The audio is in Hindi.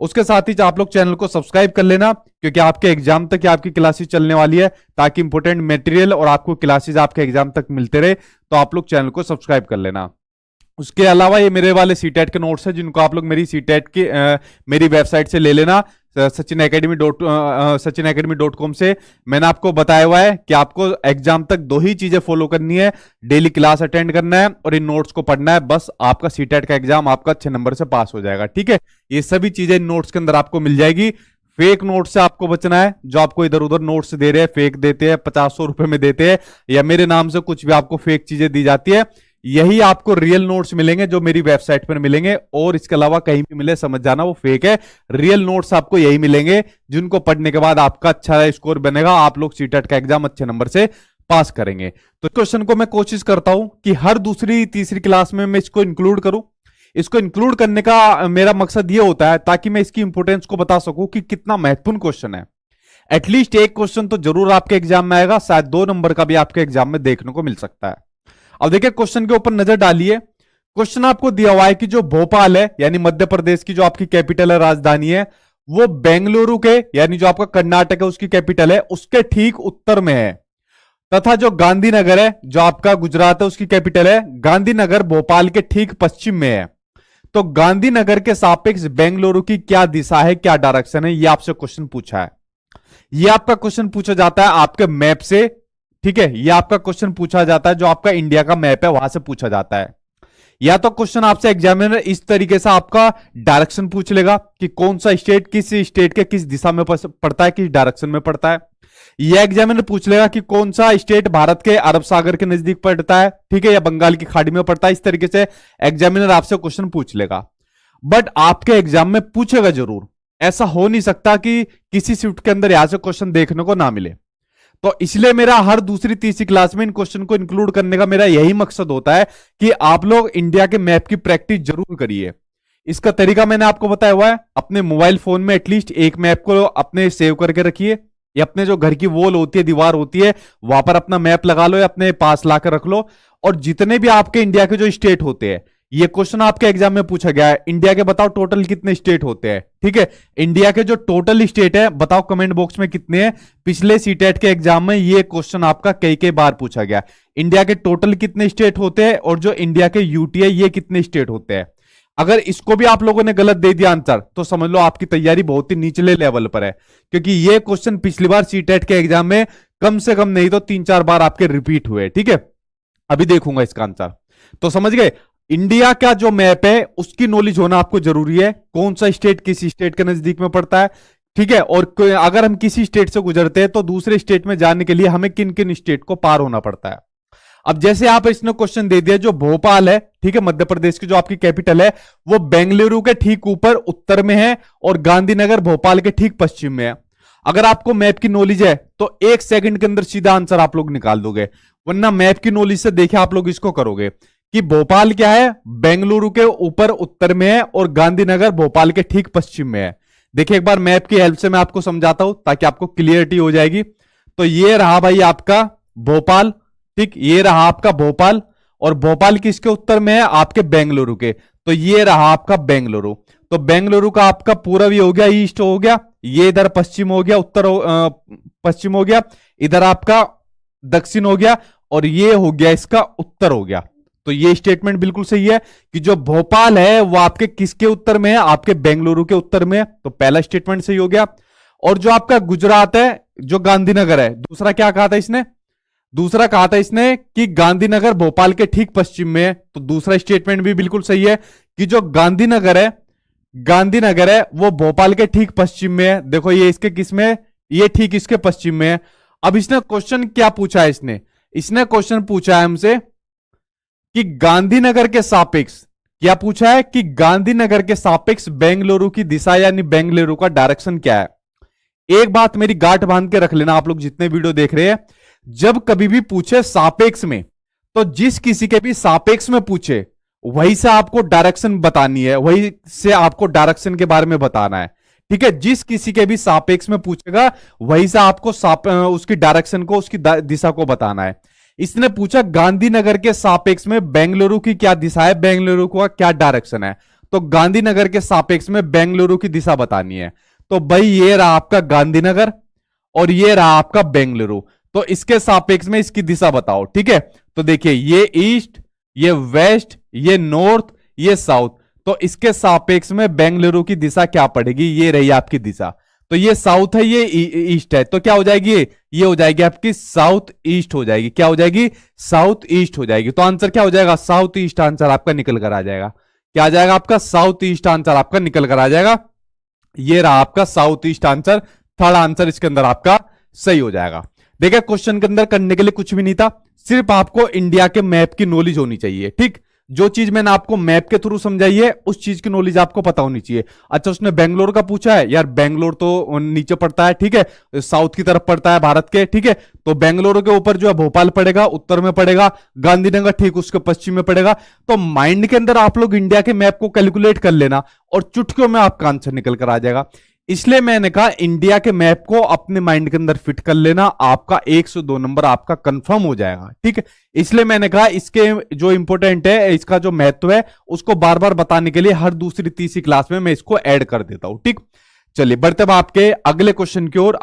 उसके साथ ही आप लोग चैनल को सब्सक्राइब कर लेना, क्योंकि आपके एग्जाम तक आपकी क्लासेस चलने वाली है, ताकि इंपोर्टेंट मटेरियल और आपको क्लासेस आपके एग्जाम तक मिलते रहे। तो आप लोग चैनल को सब्सक्राइब कर लेना। उसके अलावा ये मेरे वाले सीटेट के नोट्स है, जिनको आप लोग मेरी सीटेट की मेरी वेबसाइट से ले लेना, sachinacademy.com से। मैंने आपको बताया हुआ है कि आपको एग्जाम तक 2 ही चीजें फॉलो करनी है, डेली क्लास अटेंड करना है और इन नोट्स को पढ़ना है। बस आपका सीटेट का एग्जाम आपका अच्छे नंबर से पास हो जाएगा, ठीक है। ये सभी चीजें इन नोट्स के अंदर आपको मिल जाएगी। फेक नोट से आपको बचना है, जो आपको इधर उधर नोट्स दे रहे हैं, फेक देते हैं, 50-100 रुपए में देते हैं, या मेरे नाम से कुछ भी आपको फेक चीजें दी जाती है। यही आपको रियल नोट्स मिलेंगे जो मेरी वेबसाइट पर मिलेंगे, और इसके अलावा कहीं भी मिले समझ जाना वो फेक है। रियल नोट्स आपको यही मिलेंगे, जिनको पढ़ने के बाद आपका अच्छा स्कोर बनेगा, आप लोग सीटेट का एग्जाम अच्छे नंबर से पास करेंगे। तो क्वेश्चन को मैं कोशिश करता हूं कि हर दूसरी तीसरी क्लास में मैं इसको इंक्लूड करूं। इसको इंक्लूड करने का मेरा मकसद ये होता है ताकि मैं इसकी इंपोर्टेंस को बता सकूं कि कितना महत्वपूर्ण क्वेश्चन है। एटलीस्ट एक क्वेश्चन तो जरूर आपके एग्जाम में आएगा, शायद 2 नंबर का भी आपके एग्जाम में देखने को मिल सकता है। अब देखिए क्वेश्चन के ऊपर नजर डालिए। क्वेश्चन आपको दिया हुआ है कि जो भोपाल है, यानी मध्य प्रदेश की जो आपकी कैपिटल है, राजधानी है, वो बेंगलुरु के, यानी जो आपका कर्नाटक है उसकी कैपिटल है, उसके ठीक उत्तर में है। तथा जो गांधीनगर है, जो आपका गुजरात है, उसकी कैपिटल है, गांधीनगर भोपाल के ठीक पश्चिम में है। तो गांधीनगर के सापेक्ष बेंगलुरु की क्या दिशा है, क्या डायरेक्शन है, ये आपसे क्वेश्चन पूछा है। ये आपका क्वेश्चन पूछा जाता है आपके मैप से, ठीक है। ये आपका क्वेश्चन पूछा जाता है जो आपका इंडिया का मैप है वहां से पूछा जाता है। या तो क्वेश्चन आपसे एग्जामिनर इस तरीके से आपका डायरेक्शन पूछ लेगा कि कौन सा स्टेट किस स्टेट के किस दिशा में पड़ता है, किस डायरेक्शन में पड़ता है। यह एग्जामिनर पूछ लेगा कि कौन सा स्टेट भारत के अरब सागर के नजदीक पड़ता है, ठीक है, या बंगाल की खाड़ी में पड़ता है। इस तरीके से एग्जामिनर आपसे क्वेश्चन पूछ लेगा, बट आपके एग्जाम में पूछेगा जरूर। ऐसा हो नहीं सकता कि किसी शिफ्ट के अंदर यहां से क्वेश्चन देखने को ना मिले। तो इसलिए मेरा हर दूसरी तीसरी क्लास में इन क्वेश्चन को इंक्लूड करने का मेरा यही मकसद होता है कि आप लोग इंडिया के मैप की प्रैक्टिस जरूर करिए। इसका तरीका मैंने आपको बताया हुआ है। अपने मोबाइल फोन में एटलीस्ट एक मैप को अपने सेव करके रखिए, या अपने जो घर की वॉल होती है, दीवार होती है, वहां पर अपना मैप लगा लो या अपने पास लाकर रख लो। और जितने भी आपके इंडिया के जो स्टेट होते हैं, ये क्वेश्चन आपके एग्जाम में पूछा गया है, इंडिया के बताओ टोटल कितने स्टेट होते हैं, ठीक है। इंडिया के जो टोटल स्टेट है बताओ कमेंट बॉक्स में कितने हैं। पिछले सीटेट के एग्जाम में ये क्वेश्चन आपका कई बार पूछा गया। इंडिया के टोटल कितने स्टेट होते हैं और जो इंडिया के यूटी है ये कितने स्टेट होते हैं। अगर इसको भी आप लोगों ने गलत दे दिया आंसर, तो समझ लो आपकी तैयारी बहुत ही निचले लेवल पर है, क्योंकि ये क्वेश्चन पिछली बार सीटेट के एग्जाम में कम से कम नहीं तो 3-4 बार आपके रिपीट हुए, ठीक है। अभी देखूंगा इसका आंसर। तो समझ गए, इंडिया का जो मैप है उसकी नॉलेज होना आपको जरूरी है, कौन सा स्टेट किस स्टेट के नजदीक में पड़ता है, ठीक है। और अगर हम किसी स्टेट से गुजरते हैं तो दूसरे स्टेट में जाने के लिए हमें किन किन स्टेट को पार होना पड़ता है। अब जैसे आप इसने क्वेश्चन दे दिया, जो भोपाल है, ठीक है, मध्य प्रदेश की जो आपकी कैपिटल है, वो बेंगलुरु के ठीक ऊपर उत्तर में है और गांधीनगर भोपाल के ठीक पश्चिम में है। अगर आपको मैप की नॉलेज है तो 1 सेकंड के अंदर सीधा आंसर आप लोग निकाल दोगे, वरना मैप की नॉलेज से देखे आप लोग इसको करोगे कि भोपाल क्या है, बेंगलुरु के ऊपर उत्तर में है और गांधीनगर भोपाल के ठीक पश्चिम में है। देखिए एक बार मैप की हेल्प से मैं आपको समझाता हूं ताकि आपको क्लियरिटी हो जाएगी। तो ये रहा भाई आपका भोपाल, ठीक, ये रहा आपका भोपाल, और भोपाल किसके उत्तर में है, आपके बेंगलुरु के। तो ये रहा आपका बेंगलुरु। तो बेंगलुरु का आपका पूर्वी हो गया, ईस्ट हो गया, ये इधर पश्चिम हो गया, उत्तर पश्चिम हो गया, इधर आपका दक्षिण हो गया, और ये हो गया इसका उत्तर हो गया। तो ये स्टेटमेंट बिल्कुल सही है कि जो भोपाल है वो आपके किसके उत्तर में है, आपके बेंगलुरु के उत्तर में है। तो पहला स्टेटमेंट सही हो गया। और जो आपका गुजरात है, जो गांधीनगर है, दूसरा क्या कहा था इसने, दूसरा कहा था इसने कि गांधीनगर भोपाल के ठीक पश्चिम में है। तो दूसरा स्टेटमेंट भी बिल्कुल सही है कि जो गांधीनगर है वो भोपाल के ठीक पश्चिम में है। देखो ये इसके किस में है, ये ठीक इसके पश्चिम में है। अब इसने क्वेश्चन क्या पूछा है, इसने क्वेश्चन पूछा है हमसे कि गांधीनगर के सापेक्ष, क्या पूछा है कि गांधीनगर के सापेक्ष बेंगलुरु की दिशा यानी बेंगलुरु का डायरेक्शन क्या है। एक बात मेरी गांठ बांध के रख लेना, आप लोग जितने वीडियो देख रहे हैं, जब कभी भी पूछे सापेक्ष में, तो जिस किसी के भी सापेक्ष में पूछे वही से आपको डायरेक्शन बतानी है, वही से आपको डायरेक्शन के बारे में बताना है, ठीक है। जिस किसी के भी सापेक्ष में पूछेगा वही से आपको उसकी डायरेक्शन को, उसकी दिशा को बताना है। इसने पूछा गांधीनगर के सापेक्ष में बेंगलुरु की क्या दिशा है, बेंगलुरु का क्या डायरेक्शन है। तो गांधीनगर के सापेक्ष में बेंगलुरु की दिशा बतानी है। तो भाई ये रहा आपका गांधीनगर और ये रहा आपका बेंगलुरु, तो इसके सापेक्ष में इसकी दिशा बताओ। ठीक है, तो देखिए ये ईस्ट, ये वेस्ट, ये नॉर्थ, ये साउथ, तो इसके सापेक्ष में बेंगलुरु की दिशा क्या पड़ेगी, ये रही आपकी दिशा। तो ये साउथ है, ये ईस्ट है, तो क्या हो जाएगी, ये हो जाएगी आपकी साउथ ईस्ट हो जाएगी। क्या हो जाएगी, साउथ ईस्ट हो जाएगी। तो आंसर क्या हो जाएगा, साउथ ईस्ट आंसर आपका निकल कर आ जाएगा। क्या आ जाएगा आपका, साउथ ईस्ट आंसर आपका निकल कर आ जाएगा। ये रहा आपका south east answer, third answer इसके अंदर आपका सही हो जाएगा। देखिए क्वेश्चन के अंदर करने के लिए कुछ भी नहीं था, सिर्फ आपको इंडिया के मैप की नॉलेज होनी चाहिए। ठीक, जो चीज मैंने आपको मैप के थ्रू समझाई है उस चीज की नॉलेज आपको पता होनी चाहिए। अच्छा उसने बेंगलोर का पूछा है, यार बेंगलोर तो नीचे पड़ता है, ठीक है, साउथ की तरफ पड़ता है भारत के, ठीक है, तो बेंगलोर के ऊपर जो है भोपाल पड़ेगा, उत्तर में पड़ेगा, गांधीनगर ठीक उसके पश्चिम में पड़ेगा। तो माइंड के अंदर आप लोग इंडिया के मैप को कैलकुलेट कर लेना और चुटकियों में आपका आंसर निकल कर आ जाएगा। इसलिए मैंने कहा इंडिया के मैप को अपने माइंड के अंदर फिट कर लेना, आपका 102 नंबर आपका कंफर्म हो जाएगा। ठीक है, इसलिए मैंने कहा इसके जो इंपॉर्टेंट है, इसका जो महत्व है उसको बार बार बताने के लिए हर दूसरी तीसरी क्लास में मैं इसको ऐड कर देता हूं। ठीक, चलिए बढ़ते हैं आपके अगले क्वेश्चन की ओर।